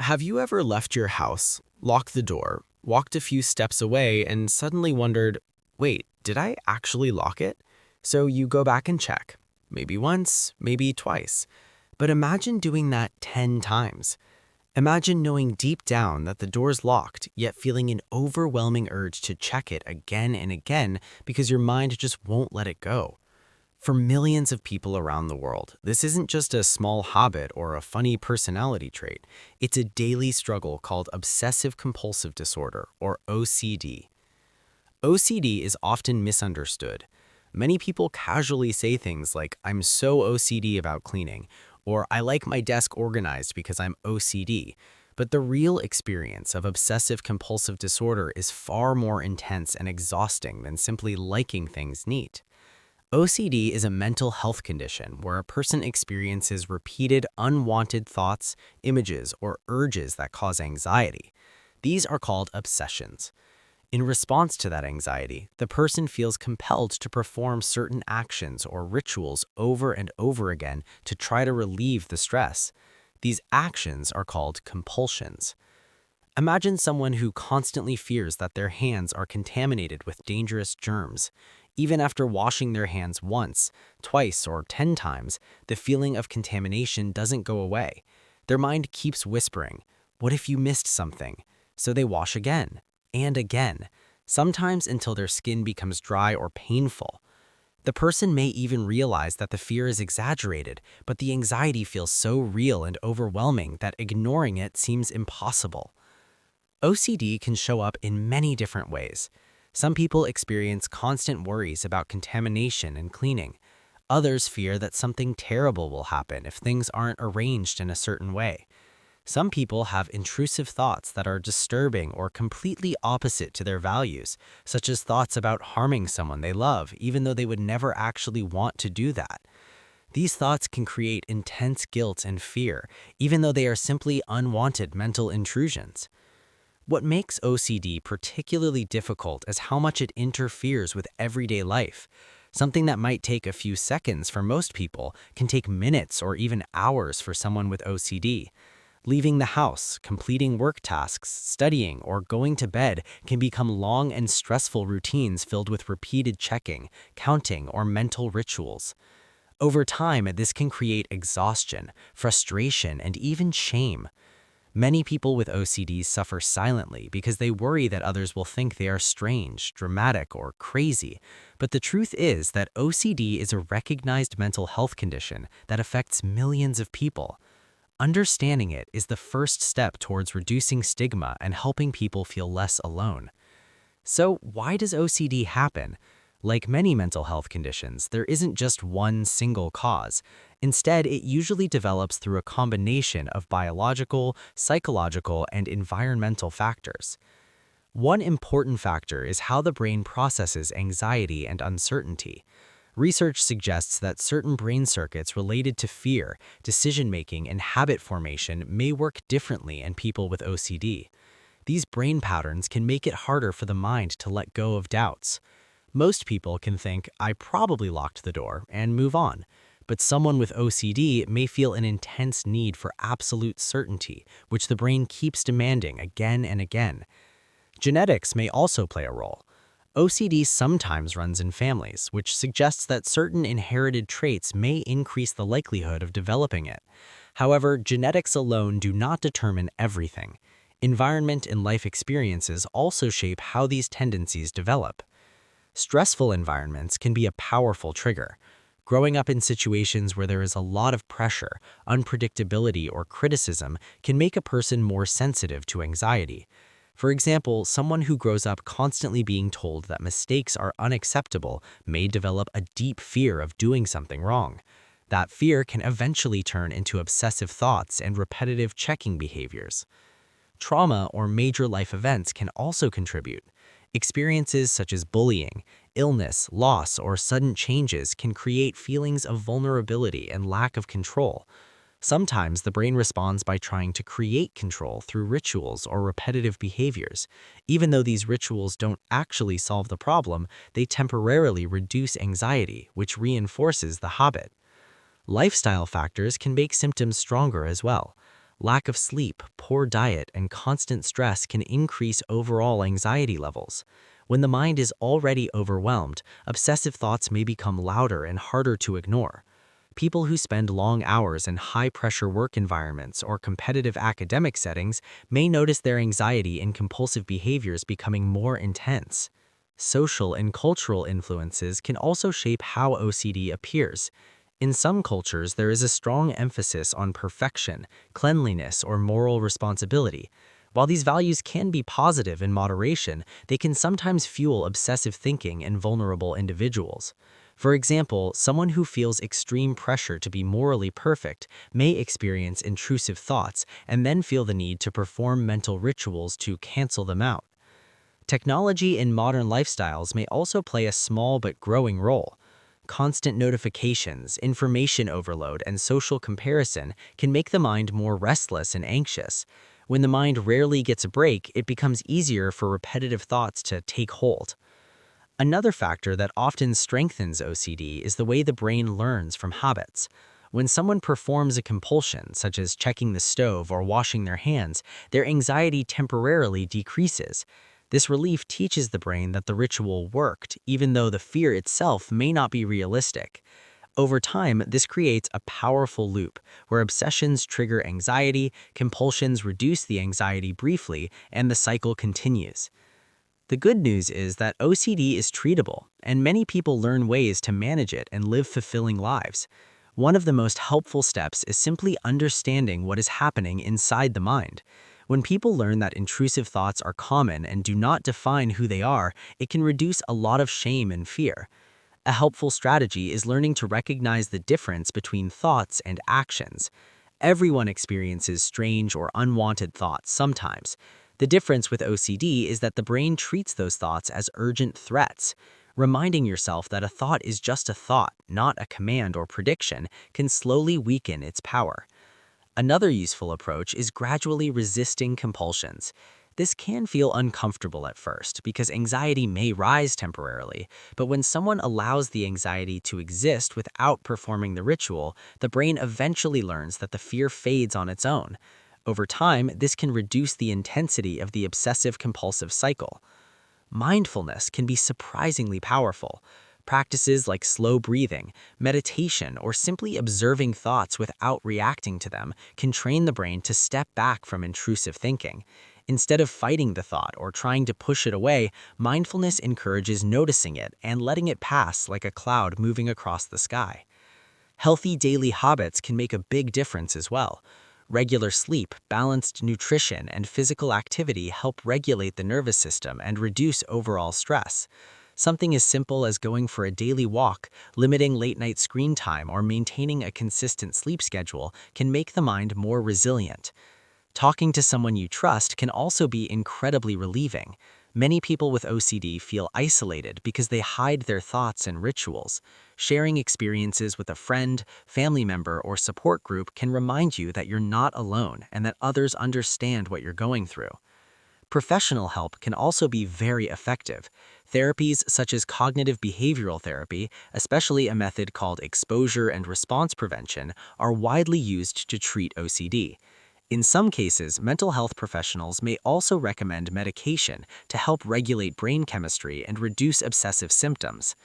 Have you ever left your house, locked the door, walked a few steps away, and suddenly wondered, wait, did I actually lock it? So you go back and check. Maybe once, maybe twice. But imagine doing that 10 times. Imagine knowing deep down that the door's locked, yet feeling an overwhelming urge to check it again and again because your mind just won't let it go. For millions of people around the world, this isn't just a small habit or a funny personality trait. It's a daily struggle called Obsessive-Compulsive Disorder, or OCD. OCD is often misunderstood. Many people casually say things like, I'm so OCD about cleaning, or I like my desk organized because I'm OCD. But the real experience of obsessive-compulsive disorder is far more intense and exhausting than simply liking things neat. OCD is a mental health condition where a person experiences repeated unwanted thoughts, images, or urges that cause anxiety. These are called obsessions. In response to that anxiety, the person feels compelled to perform certain actions or rituals over and over again to try to relieve the stress. These actions are called compulsions. Imagine someone who constantly fears that their hands are contaminated with dangerous germs. Even after washing their hands once, twice, or 10 times, the feeling of contamination doesn't go away. Their mind keeps whispering, what if you missed something? So they wash again, and again, sometimes until their skin becomes dry or painful. The person may even realize that the fear is exaggerated, but the anxiety feels so real and overwhelming that ignoring it seems impossible. OCD can show up in many different ways. Some people experience constant worries about contamination and cleaning. Others fear that something terrible will happen if things aren't arranged in a certain way. Some people have intrusive thoughts that are disturbing or completely opposite to their values, such as thoughts about harming someone they love, even though they would never actually want to do that. These thoughts can create intense guilt and fear, even though they are simply unwanted mental intrusions. What makes OCD particularly difficult is how much it interferes with everyday life. Something that might take a few seconds for most people can take minutes or even hours for someone with OCD. Leaving the house, completing work tasks, studying, or going to bed can become long and stressful routines filled with repeated checking, counting, or mental rituals. Over time, this can create exhaustion, frustration, and even shame. Many people with OCD suffer silently because they worry that others will think they are strange, dramatic, or crazy. But the truth is that OCD is a recognized mental health condition that affects millions of people. Understanding it is the first step towards reducing stigma and helping people feel less alone. So, why does OCD happen? Like many mental health conditions, there isn't just one single cause. Instead, it usually develops through a combination of biological, psychological, and environmental factors. One important factor is how the brain processes anxiety and uncertainty. Research suggests that certain brain circuits related to fear, decision-making, and habit formation may work differently in people with OCD. These brain patterns can make it harder for the mind to let go of doubts. Most people can think, I probably locked the door, and move on. But someone with OCD may feel an intense need for absolute certainty, which the brain keeps demanding again and again. Genetics may also play a role. OCD sometimes runs in families, which suggests that certain inherited traits may increase the likelihood of developing it. However, genetics alone do not determine everything. Environment and life experiences also shape how these tendencies develop. Stressful environments can be a powerful trigger. Growing up in situations where there is a lot of pressure, unpredictability, or criticism can make a person more sensitive to anxiety. For example, someone who grows up constantly being told that mistakes are unacceptable may develop a deep fear of doing something wrong. That fear can eventually turn into obsessive thoughts and repetitive checking behaviors. Trauma or major life events can also contribute. Experiences such as bullying, illness, loss, or sudden changes can create feelings of vulnerability and lack of control. Sometimes the brain responds by trying to create control through rituals or repetitive behaviors. Even though these rituals don't actually solve the problem, they temporarily reduce anxiety, which reinforces the habit. Lifestyle factors can make symptoms stronger as well. Lack of sleep, poor diet, and constant stress can increase overall anxiety levels. When the mind is already overwhelmed, obsessive thoughts may become louder and harder to ignore. People who spend long hours in high-pressure work environments or competitive academic settings may notice their anxiety and compulsive behaviors becoming more intense. Social and cultural influences can also shape how OCD appears. In some cultures, there is a strong emphasis on perfection, cleanliness, or moral responsibility. While these values can be positive in moderation, they can sometimes fuel obsessive thinking in vulnerable individuals. For example, someone who feels extreme pressure to be morally perfect may experience intrusive thoughts and then feel the need to perform mental rituals to cancel them out. Technology in modern lifestyles may also play a small but growing role. Constant notifications, information overload, and social comparison can make the mind more restless and anxious. When the mind rarely gets a break, it becomes easier for repetitive thoughts to take hold. Another factor that often strengthens OCD is the way the brain learns from habits. When someone performs a compulsion, such as checking the stove or washing their hands, their anxiety temporarily decreases. This relief teaches the brain that the ritual worked, even though the fear itself may not be realistic. Over time, this creates a powerful loop where obsessions trigger anxiety, compulsions reduce the anxiety briefly, and the cycle continues. The good news is that OCD is treatable, and many people learn ways to manage it and live fulfilling lives. One of the most helpful steps is simply understanding what is happening inside the mind. When people learn that intrusive thoughts are common and do not define who they are, it can reduce a lot of shame and fear. A helpful strategy is learning to recognize the difference between thoughts and actions. Everyone experiences strange or unwanted thoughts sometimes. The difference with OCD is that the brain treats those thoughts as urgent threats. Reminding yourself that a thought is just a thought, not a command or prediction, can slowly weaken its power. Another useful approach is gradually resisting compulsions. This can feel uncomfortable at first because anxiety may rise temporarily, but when someone allows the anxiety to exist without performing the ritual, the brain eventually learns that the fear fades on its own. Over time, this can reduce the intensity of the obsessive-compulsive cycle. Mindfulness can be surprisingly powerful. Practices like slow breathing, meditation, or simply observing thoughts without reacting to them can train the brain to step back from intrusive thinking. Instead of fighting the thought or trying to push it away, mindfulness encourages noticing it and letting it pass like a cloud moving across the sky. Healthy daily habits can make a big difference as well. Regular sleep, balanced nutrition, and physical activity help regulate the nervous system and reduce overall stress. Something as simple as going for a daily walk, limiting late-night screen time, or maintaining a consistent sleep schedule can make the mind more resilient. Talking to someone you trust can also be incredibly relieving. Many people with OCD feel isolated because they hide their thoughts and rituals. Sharing experiences with a friend, family member, or support group can remind you that you're not alone and that others understand what you're going through. Professional help can also be very effective. Therapies such as cognitive behavioral therapy, especially a method called exposure and response prevention, are widely used to treat OCD. In some cases, mental health professionals may also recommend medication to help regulate brain chemistry and reduce obsessive symptoms.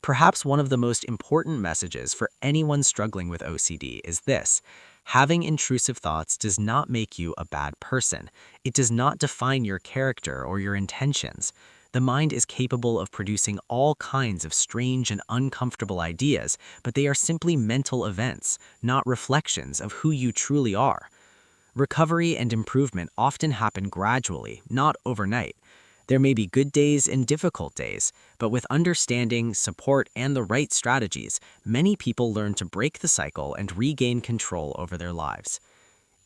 Perhaps one of the most important messages for anyone struggling with OCD is this: having intrusive thoughts does not make you a bad person. It does not define your character or your intentions. The mind is capable of producing all kinds of strange and uncomfortable ideas, but they are simply mental events, not reflections of who you truly are. Recovery and improvement often happen gradually, not overnight. There may be good days and difficult days, but with understanding, support, and the right strategies, many people learn to break the cycle and regain control over their lives.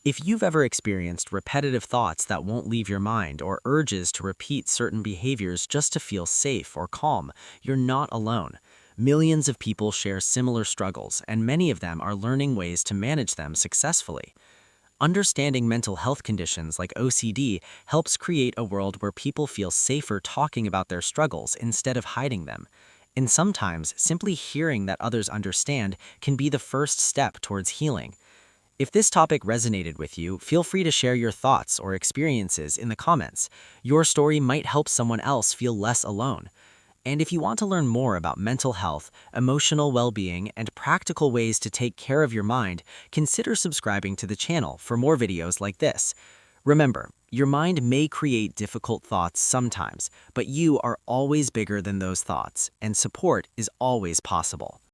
If you've ever experienced repetitive thoughts that won't leave your mind or urges to repeat certain behaviors just to feel safe or calm, you're not alone. Millions of people share similar struggles, and many of them are learning ways to manage them successfully. Understanding mental health conditions like OCD helps create a world where people feel safer talking about their struggles instead of hiding them. And sometimes, simply hearing that others understand can be the first step towards healing. If this topic resonated with you, feel free to share your thoughts or experiences in the comments. Your story might help someone else feel less alone. And if you want to learn more about mental health, emotional well-being, and practical ways to take care of your mind, consider subscribing to the channel for more videos like this. Remember, your mind may create difficult thoughts sometimes, but you are always bigger than those thoughts, and support is always possible.